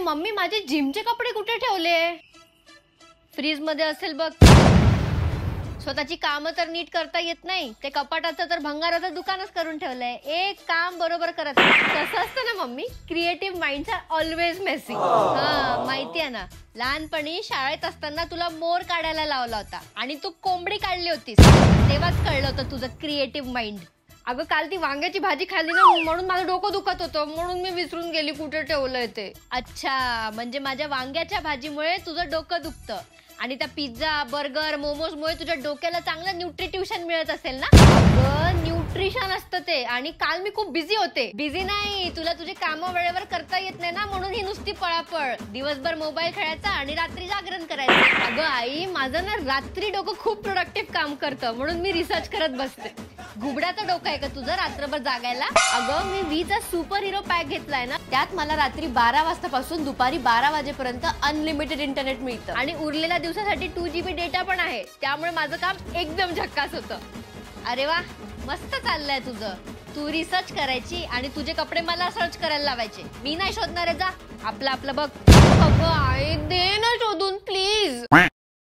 Mummy माझे जिमचे कपडे कुठे ठेवले? फ्रीज मध्ये असेल बघ. स्वतःची कामं तर नीट करता येत नाही, ते कपाटाचं तर भंगाराचं दुकानच करून ठेवलंय. एक काम बरोबर करत कसं असतं ना mummy, creative minds are always messy. हा माहितीये ना, लहानपणी शाळेत असताना तुला मोर काढायला लावला होता आणि तू कोंबडी काढली होतीस, तेव्हाच कळलं होतं तुझं क्रिएटिव्ह माइंड. अगं काल ती वांग्याची भाजी खाल्ली ना, म्हणून माझं डोकं दुखत होतं, म्हणून मी विसरून गेली कुठे ठेवलंय ते. अच्छा, म्हणजे माझ्या वांग्याच्या भाजीमुळे तुझं डोकं दुखतं आणि त्या पिझ्झा बर्गर मोमोज मुळे तुझ्या डोक्याला चांगलं न्यूट्रिट्युशन मिळत असेल ना. अगं न्यूट्रिशन असतं ते. आणि काल मी खूप बिझी होते. बिझी नाही, तुला तुझे काम वेळेवर करता येत नाही ना, म्हणून ही नुसती पळापळ. दिवसभर मोबाईल खेळायचा आणि रात्री जागरण करायचं. अगं आई, माझं ना रात्री डोकं खूप प्रोडक्टिव्ह काम करतं, म्हणून मी रिसर्च करत बसते. घुबडाचं डोकं आहे का तुझं रात्रभर जागायला? अगं मी वीचा सुपर हिरो पॅक घेतलाय ना, त्यात मला रात्री 12 वाजतापासून दुपारी 12 वाजेपर्यंत अनलिमिटेड इंटरनेट मिळतं आणि उरलेल्या दिवसासाठी 2 GB डेटा पण आहे. त्यामुळे माझं काम एकदम झक्कास होतं. अरे वा, मस्त चाललंय तुझं. तू रिसर्च करायची आणि तुझे कपडे मला सर्च करायला लावायचे. मी नाही शोधणार आहे, जा आपलं आपलं बघ. अगं आई, दे ना शोधून प्लीज.